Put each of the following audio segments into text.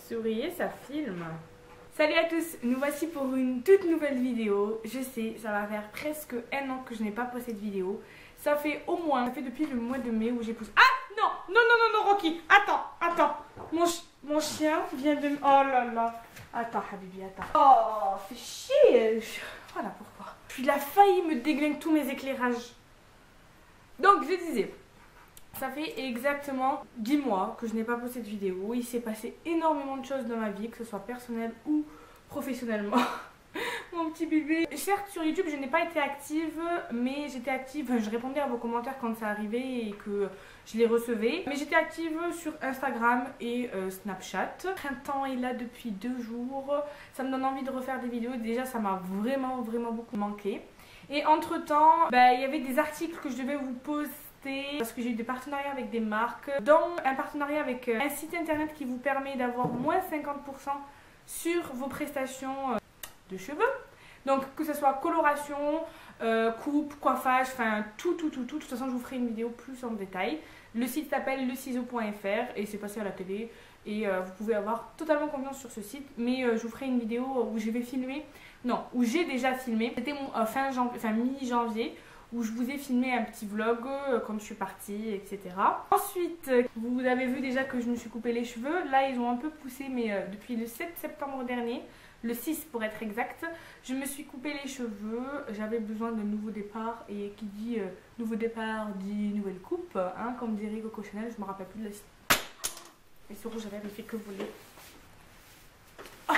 souriez, ça filme. Salut à tous, nous voici pour une toute nouvelle vidéo. Je sais, ça va faire presque un an que je n'ai pas posté de vidéo. Ça fait depuis le mois de mai où j'ai posté... Ah non, non, non, non, non, Rocky, attends. Mon chien vient de... Oh là là. Attends, Habibi, attends. Oh, fais chier. Voilà pourquoi. Puis il a failli me déglinguer tous mes éclairages. Donc, je disais... Ça fait exactement 10 mois que je n'ai pas posté de vidéo. Il s'est passé énormément de choses dans ma vie, que ce soit personnel ou professionnellement. Mon petit bébé. Certes, sur YouTube, je n'ai pas été active, mais j'étais active. Je répondais à vos commentaires quand ça arrivait et que je les recevais. Mais j'étais active sur Instagram et Snapchat. Le printemps est là depuis 2 jours. Ça me donne envie de refaire des vidéos. Déjà, ça m'a vraiment beaucoup manqué. Et entre temps, il y avait des articles que je devais vous poster. Parce que j'ai eu des partenariats avec des marques, dont un partenariat avec un site internet qui vous permet d'avoir moins 50% sur vos prestations de cheveux. Donc que ce soit coloration, coupe, coiffage, enfin tout. De toute façon je vous ferai une vidéo plus en détail. Le site s'appelle leciseau.fr et c'est passé à la télé. Et vous pouvez avoir totalement confiance sur ce site. Mais je vous ferai une vidéo où je vais filmer, non, où j'ai déjà filmé. C'était mi-janvier. Où je vous ai filmé un petit vlog quand je suis partie, etc. Ensuite, vous avez vu déjà que je me suis coupé les cheveux. Là, ils ont un peu poussé, mais depuis le 7 septembre dernier, le 6 pour être exact, je me suis coupé les cheveux. J'avais besoin d'un nouveau départ. Et qui dit nouveau départ dit nouvelle coupe, hein, comme dirait Coco Chanel, je me rappelle plus de la... Et ce rouge, j'avais fait que voler. Ah,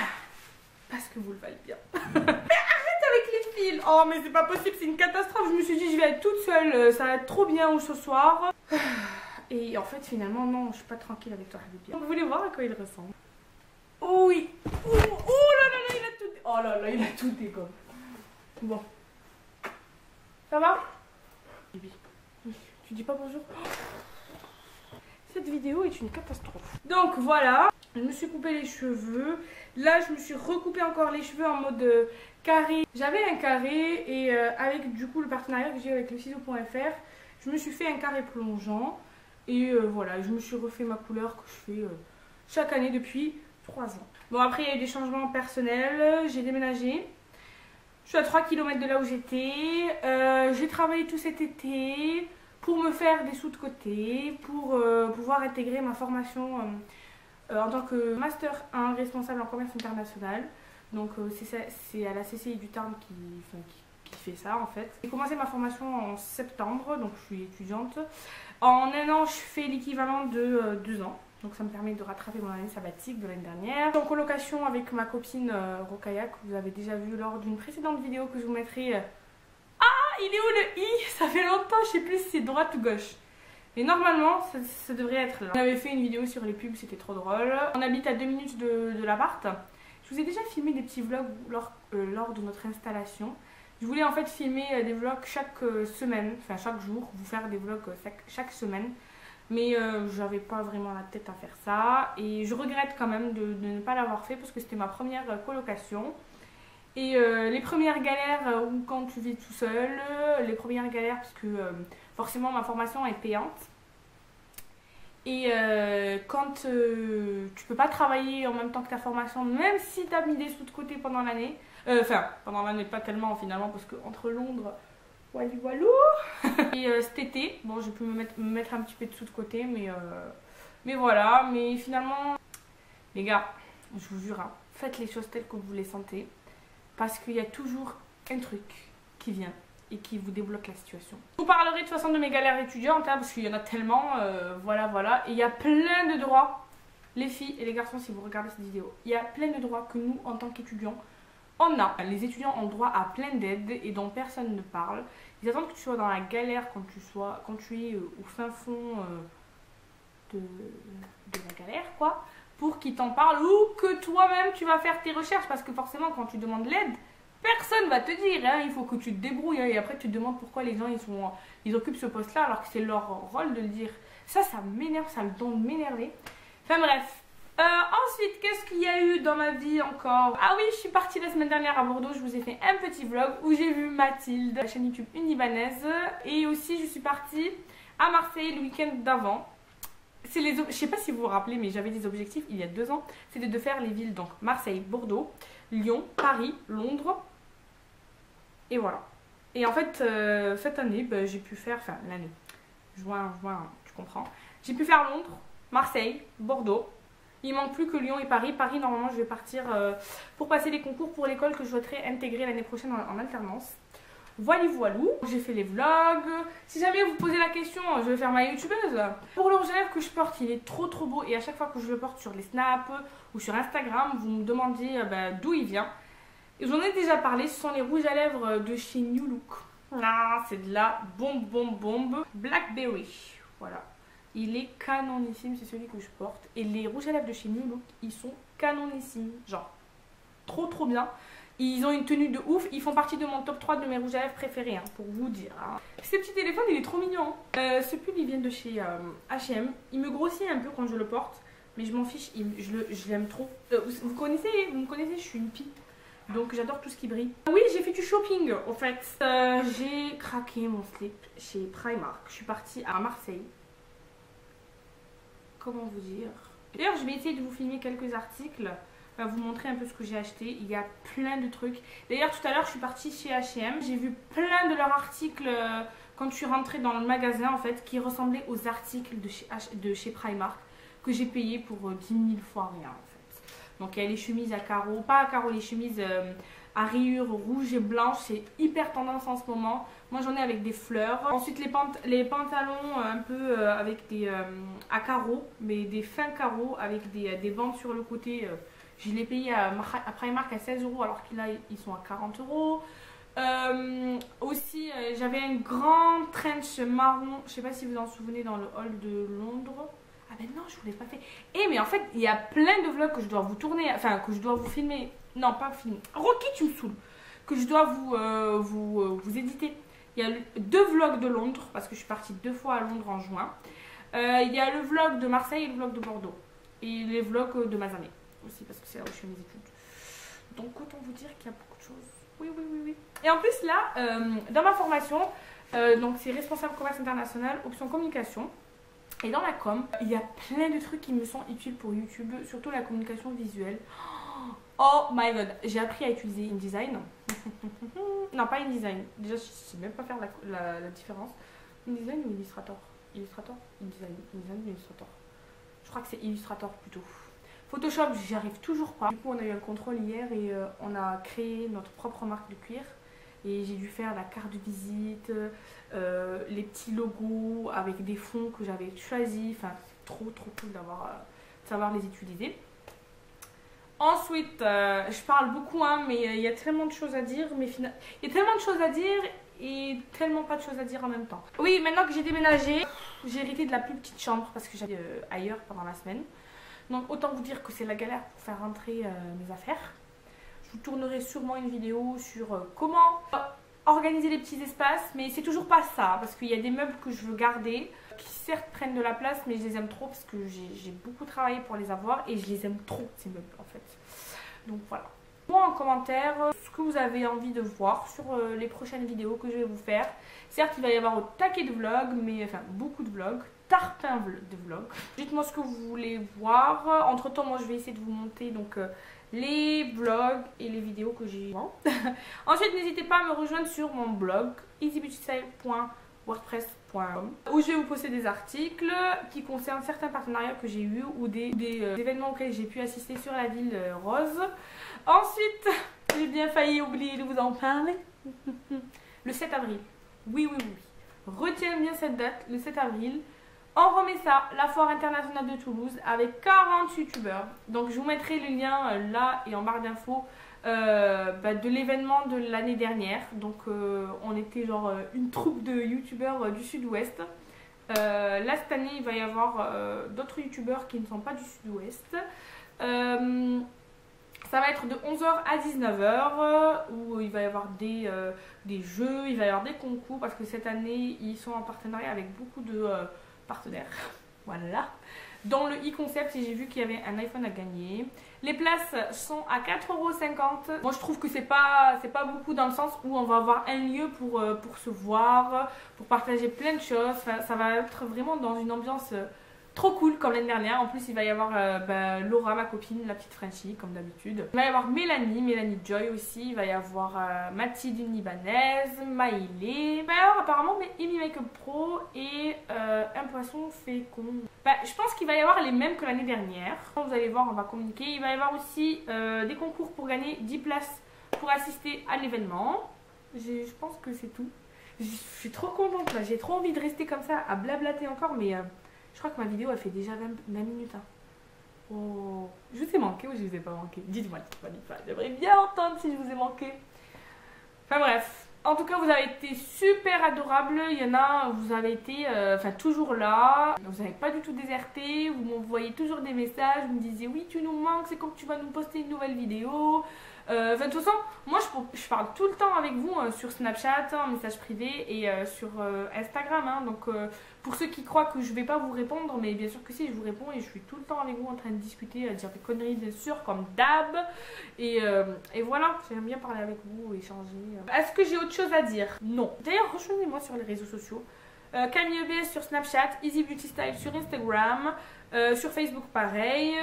parce que vous le valez bien. Oh mais c'est pas possible, c'est une catastrophe. Je me suis dit je vais être toute seule, ça va être trop bien ce soir. Et en fait finalement non, je suis pas tranquille avec toi Habibi. Vous voulez voir à quoi il ressemble? Oh oui. Oh là là, il a tout... Oh là là, il a tout dégommé. Bon. Ça va Habibi, tu dis pas bonjour? Cette vidéo est une catastrophe. Donc voilà, je me suis coupé les cheveux. Là je me suis recoupé encore les cheveux en mode carré. J'avais un carré et avec du coup le partenariat que j'ai avec leciseau.fr, je me suis fait un carré plongeant. Et voilà, je me suis refait ma couleur que je fais chaque année depuis 3 ans. Bon après il y a eu des changements personnels, j'ai déménagé. Je suis à 3 km de là où j'étais. J'ai travaillé tout cet été pour me faire des sous de côté, pour pouvoir intégrer ma formation en tant que Master 1 responsable en commerce international. Donc c'est à la CCI du Tarn qui fait ça en fait. J'ai commencé ma formation en septembre, donc je suis étudiante. En un an, je fais l'équivalent de 2 ans. Donc ça me permet de rattraper mon année sabbatique de l'année dernière. En colocation avec ma copine Rokaya, que vous avez déjà vu lors d'une précédente vidéo que je vous mettrai... Il est où le i? Ça fait longtemps, je sais plus si c'est droite ou gauche. Mais normalement, ça devrait être là. On avait fait une vidéo sur les pubs, c'était trop drôle. On habite à 2 minutes de l'appart. Je vous ai déjà filmé des petits vlogs lors de notre installation. Je voulais en fait filmer des vlogs chaque semaine, enfin chaque jour, vous faire des vlogs chaque semaine. Mais j'avais pas vraiment la tête à faire ça. Et je regrette quand même de ne pas l'avoir fait parce que c'était ma première colocation. Et les premières galères ou quand tu vis tout seul, les premières galères parce que forcément ma formation est payante. Et quand tu peux pas travailler en même temps que ta formation, même si tu as mis des sous de côté pendant l'année, pendant l'année pas tellement finalement parce que entre Londres, walou. Et cet été, bon j'ai pu me mettre un petit peu de sous de côté, mais voilà, mais finalement, les gars, je vous jure, hein, faites les choses telles que vous les sentez. Parce qu'il y a toujours un truc qui vient et qui vous débloque la situation. Je vous parlerai de toute façon de mes galères étudiantes, hein, parce qu'il y en a tellement, voilà. Et il y a plein de droits, les filles et les garçons, si vous regardez cette vidéo. Il y a plein de droits que nous, en tant qu'étudiants, on a. Les étudiants ont droit à plein d'aides et dont personne ne parle. Ils attendent que tu sois dans la galère quand tu es au fin fond de la galère, quoi. Pour qu'ils t'en parlent ou que toi-même tu vas faire tes recherches parce que forcément quand tu demandes l'aide, personne va te dire, hein, il faut que tu te débrouilles hein, et après tu te demandes pourquoi les gens ils occupent ce poste là alors que c'est leur rôle de le dire. Ça m'énerve, ça me donne de m'énerver. Enfin bref. Ensuite, qu'est-ce qu'il y a eu dans ma vie encore? Ah oui, je suis partie la semaine dernière à Bordeaux, je vous ai fait un petit vlog où j'ai vu Mathilde, la chaîne YouTube Une Libanaise. Et aussi je suis partie à Marseille le week-end d'avant. je sais pas si vous vous rappelez, mais j'avais des objectifs il y a 2 ans. C'était de faire les villes, donc Marseille, Bordeaux, Lyon, Paris, Londres. Et voilà. Et en fait, cette année, bah, j'ai pu faire, enfin l'année, juin, tu comprends. J'ai pu faire Londres, Marseille, Bordeaux. Il manque plus que Lyon et Paris. Paris, normalement, je vais partir pour passer les concours pour l'école que je souhaiterais intégrer l'année prochaine en alternance. Voilà, voilou. J'ai fait les vlogs. Si jamais vous posez la question, je vais faire ma youtubeuse. Pour le rouge à lèvres que je porte, il est trop beau. Et à chaque fois que je le porte sur les snaps ou sur Instagram, vous me demandiez d'où il vient. Et j'en ai déjà parlé, ce sont les rouges à lèvres de chez New Look. Ah, c'est de la bombe Blackberry. Voilà. Il est canonissime, c'est celui que je porte. Et les rouges à lèvres de chez New Look, ils sont canonissimes. Genre, trop bien. Ils ont une tenue de ouf. Ils font partie de mon top 3 de mes rouges à lèvres préférés, hein, pour vous dire. Hein. Ce petit téléphone, il est trop mignon. Ce pull, il vient de chez H&M. Il me grossit un peu quand je le porte. Mais je m'en fiche, je l'aime trop. Vous me connaissez, je suis une pipe. Donc j'adore tout ce qui brille. Oui, j'ai fait du shopping en fait. J'ai craqué mon slip chez Primark. Je suis partie à Marseille. Comment vous dire? D'ailleurs, je vais essayer de vous filmer quelques articles. Vous montrer un peu ce que j'ai acheté. Il y a plein de trucs. D'ailleurs, tout à l'heure, je suis partie chez H&M. J'ai vu plein de leurs articles quand je suis rentrée dans le magasin en fait, qui ressemblaient aux articles de chez Primark que j'ai payé pour 10 000 fois rien en fait. Donc il y a les chemises à carreaux, pas à carreaux, les chemises à rayures rouges et blanches, c'est hyper tendance en ce moment. Moi j'en ai avec des fleurs. Ensuite les pantalons un peu avec des à carreaux, mais des fins carreaux avec des bandes sur le côté. Je les ai payés à Primark à 16 € alors qu'ils ils sont à 40 €. Aussi j'avais un grand trench marron, je sais pas si vous en souvenez, dans le hall de Londres. Ah ben non, je vous l'ai pas fait. Et mais en fait, il y a plein de vlogs que je dois vous tourner, enfin que je dois vous filmer. Non, pas filmer. Rocky, tu me saoules. Que je dois vous éditer. Il y a 2 vlogs de Londres, parce que je suis partie 2 fois à Londres en juin. Il y a le vlog de Marseille et le vlog de Bordeaux. Et les vlogs de Mazamet aussi, parce que c'est là où je fais mes études. Donc autant vous dire qu'il y a beaucoup de choses. Oui. Et en plus là, dans ma formation, donc c'est responsable commerce international, option communication. Et dans la com, il y a plein de trucs qui me sont utiles pour YouTube, surtout la communication visuelle. Oh my god, j'ai appris à utiliser InDesign. Non, pas InDesign. Déjà, je sais même pas faire la différence. InDesign ou Illustrator? Illustrator? InDesign ou Illustrator? Je crois que c'est Illustrator plutôt. Photoshop, j'y arrive toujours pas. Du coup, on a eu un contrôle hier et on a créé notre propre marque de cuir. Et j'ai dû faire la carte de visite, les petits logos avec des fonds que j'avais choisis. Enfin, c'est trop cool de savoir les utiliser. Ensuite, je parle beaucoup, hein, mais il y a tellement de choses à dire. Il y a tellement de choses à dire et tellement pas de choses à dire en même temps. Oui, maintenant que j'ai déménagé, j'ai hérité de la plus petite chambre parce que j'allais ailleurs pendant la semaine. Donc autant vous dire que c'est la galère pour faire rentrer mes affaires. Je vous tournerai sûrement une vidéo sur comment organiser les petits espaces, mais c'est toujours pas ça, parce qu'il y a des meubles que je veux garder, qui certes prennent de la place, mais je les aime trop parce que j'ai beaucoup travaillé pour les avoir et je les aime trop ces meubles en fait. Donc voilà. Moi en commentaire ce que vous avez envie de voir sur les prochaines vidéos que je vais vous faire. Certes il va y avoir au taquet de vlogs, mais enfin beaucoup de vlogs, tarpin de vlogs. Dites-moi ce que vous voulez voir. Entre temps moi je vais essayer de vous monter donc les vlogs et les vidéos que j'ai. Ensuite n'hésitez pas à me rejoindre sur mon blog easybeautystyle.wordpress.com où je vais vous poster des articles qui concernent certains partenariats que j'ai eu ou des événements auxquels j'ai pu assister sur la ville rose. Ensuite j'ai bien failli oublier de vous en parler. Le 7 avril, oui. Retiens bien cette date, le 7 avril. On remet ça, la foire internationale de Toulouse avec 40 youtubeurs. Donc je vous mettrai le lien là et en barre d'infos de l'événement de l'année dernière. Donc on était genre une troupe de youtubeurs du sud-ouest. Là cette année il va y avoir d'autres youtubeurs qui ne sont pas du sud-ouest. Ça va être de 11 h à 19 h où il va y avoir des jeux, il va y avoir des concours parce que cette année ils sont en partenariat avec beaucoup de partenaires. Voilà. Dans le e-concept, j'ai vu qu'il y avait un iPhone à gagner. Les places sont à 4,50 €. Moi je trouve que c'est pas beaucoup dans le sens où on va avoir un lieu pour se voir, pour partager plein de choses. Enfin, ça va être vraiment dans une ambiance trop cool comme l'année dernière. En plus il va y avoir Laura, ma copine, la petite Frenchie comme d'habitude. Il va y avoir Mélanie Joy aussi. Il va y avoir Mathilde une libanaise, Maïlé. Il va y avoir apparemment Amy Makeup Pro et un poisson fécond. Je pense qu'il va y avoir les mêmes que l'année dernière. Vous allez voir, on va communiquer. Il va y avoir aussi des concours pour gagner 10 places pour assister à l'événement. Je pense que c'est tout. Je suis trop contente là, j'ai trop envie de rester comme ça à blablater encore, mais je crois que ma vidéo elle fait déjà 20 minutes. Hein. Oh, je vous ai manqué ou je vous ai pas manqué? Dites-moi, j'aimerais bien entendre si je vous ai manqué. Enfin bref, en tout cas vous avez été super adorables, il y en a, vous avez été toujours là, vous n'avez pas du tout déserté, vous m'envoyez toujours des messages, vous me disiez oui tu nous manques, c'est quand tu vas nous poster une nouvelle vidéo. De toute façon, moi je parle tout le temps avec vous sur Snapchat, en message privé et sur Instagram. Hein, donc pour ceux qui croient que je vais pas vous répondre, mais bien sûr que si, je vous réponds et je suis tout le temps avec vous en train de discuter, à dire des conneries bien sûr, comme d'hab. Et voilà, j'aime bien parler avec vous, échanger. Est-ce que j'ai autre chose à dire? Non. D'ailleurs, rejoignez-moi sur les réseaux sociaux. Camille EBS sur Snapchat, Easy Beauty Style sur Instagram, sur Facebook pareil.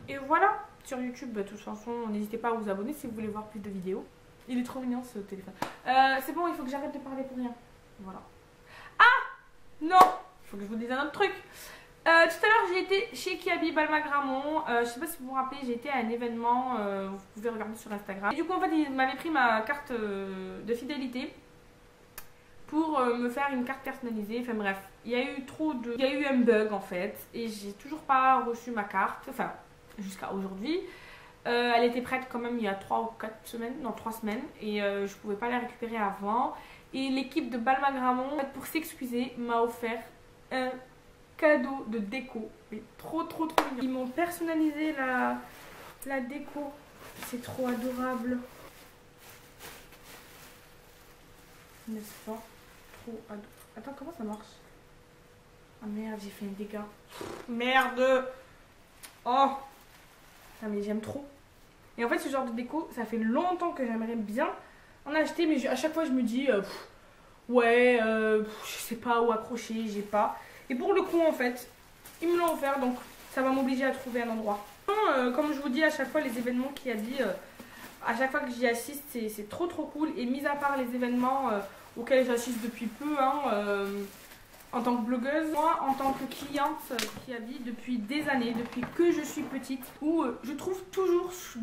Et voilà. Sur YouTube, de toute façon, n'hésitez pas à vous abonner si vous voulez voir plus de vidéos. Il est trop mignon ce téléphone. C'est bon, il faut que j'arrête de parler pour rien. Voilà. Ah non, il faut que je vous dise un autre truc. Tout à l'heure, j'ai été chez Kiabi Balmagramont. Je sais pas si vous vous rappelez, j'ai été à un événement. Vous pouvez regarder sur Instagram. Et du coup, en fait, il m'avait pris ma carte de fidélité pour me faire une carte personnalisée. Enfin bref, il y a eu un bug en fait. Et j'ai toujours pas reçu ma carte. Enfin, jusqu'à aujourd'hui. Elle était prête quand même il y a 3 ou 4 semaines, non 3 semaines, et je pouvais pas la récupérer avant. Et l'équipe de Balmagramont, pour s'excuser, m'a offert un cadeau de déco. Mais trop mignon. Ils m'ont personnalisé la déco. C'est trop adorable. N'est-ce pas? Trop adorable. Attends, comment ça marche? Ah merde, j'ai fait un dégât. Merde! Oh! Ah mais j'aime trop. Et en fait ce genre de déco, ça fait longtemps que j'aimerais bien en acheter, mais à chaque fois je me dis je sais pas où accrocher, j'ai pas. Et pour le coup en fait, ils me l'ont offert, donc ça va m'obliger à trouver un endroit. Comme je vous dis à chaque fois, les événements qui habillent, à chaque fois que j'y assiste, c'est trop cool. Et mis à part les événements auxquels j'assiste depuis peu, en tant que blogueuse, moi en tant que cliente qui habille depuis des années, depuis que je suis petite, où je trouve toujours ce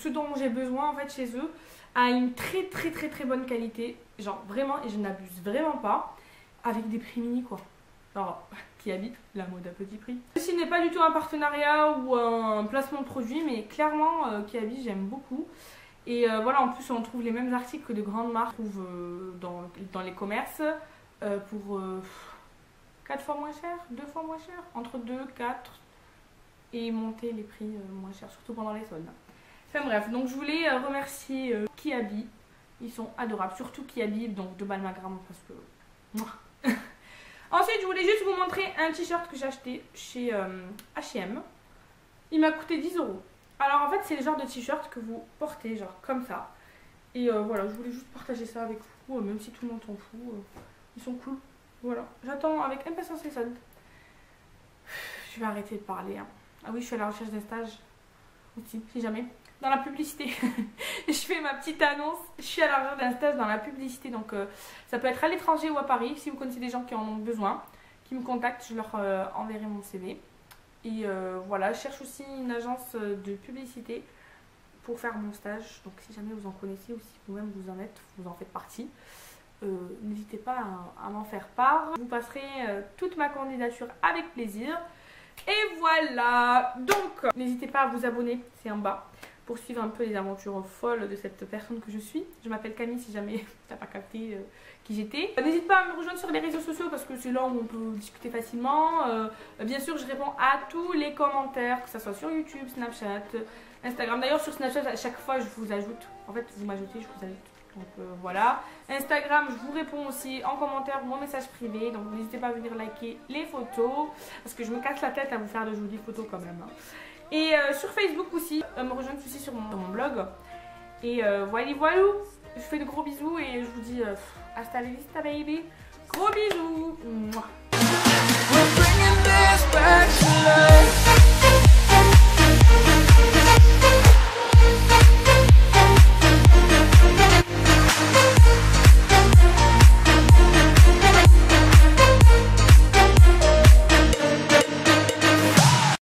dont j'ai besoin en fait chez eux à une très bonne qualité, genre vraiment, et je n'abuse vraiment pas, avec des prix mini quoi. Alors, qui habite la mode à petit prix. Ceci n'est pas du tout un partenariat ou un placement de produit, mais clairement qui habille j'aime beaucoup. Et voilà, en plus on trouve les mêmes articles que de grandes marques dans les commerces pour 4 fois moins cher, 2 fois moins cher, entre 2, 4 et monter les prix moins chers, surtout pendant les soldes. Enfin bref, donc je voulais remercier Kiabi, ils sont adorables, surtout Kiabi, donc de Balmagramont parce que... Ensuite, je voulais juste vous montrer un t-shirt que j'ai acheté chez H&M. Il m'a coûté 10 €. Alors en fait, c'est le genre de t-shirt que vous portez, genre comme ça. Et voilà, je voulais juste partager ça avec vous, même si tout le monde s'en fout. Ils sont cool. Voilà, j'attends avec impatience les soldes. Je vais arrêter de parler. Hein. Ah oui, je suis à la recherche d'un stage aussi, si jamais. Dans la publicité. Je fais ma petite annonce. Je suis à la recherche d'un stage dans la publicité. Donc ça peut être à l'étranger ou à Paris. Si vous connaissez des gens qui en ont besoin, qui me contactent, je leur enverrai mon CV. Et voilà, je cherche aussi une agence de publicité pour faire mon stage. Donc si jamais vous en connaissez ou si vous-même vous en faites partie, n'hésitez pas à m'en faire part. Je vous passerai toute ma candidature avec plaisir. Et voilà, donc n'hésitez pas à vous abonner, c'est en bas, pour suivre un peu les aventures folles de cette personne que je suis. Je m'appelle Camille si jamais t'as pas capté qui j'étais. N'hésite pas à me rejoindre sur les réseaux sociaux parce que c'est là où on peut discuter facilement. Bien sûr, je réponds à tous les commentaires, que ce soit sur YouTube, Snapchat, Instagram. D'ailleurs, sur Snapchat, à chaque fois, je vous ajoute. En fait, vous m'ajoutez, je vous ajoute. Donc voilà. Instagram, je vous réponds aussi en commentaire ou en message privé. Donc n'hésitez pas à venir liker les photos. Parce que je me casse la tête à vous faire de jolies photos quand même. Hein. Et sur Facebook aussi, me rejoindre aussi sur mon blog. Et voilà. Je vous fais de gros bisous et je vous dis hasta la vista baby. Gros bisous. Mouah. this back to life.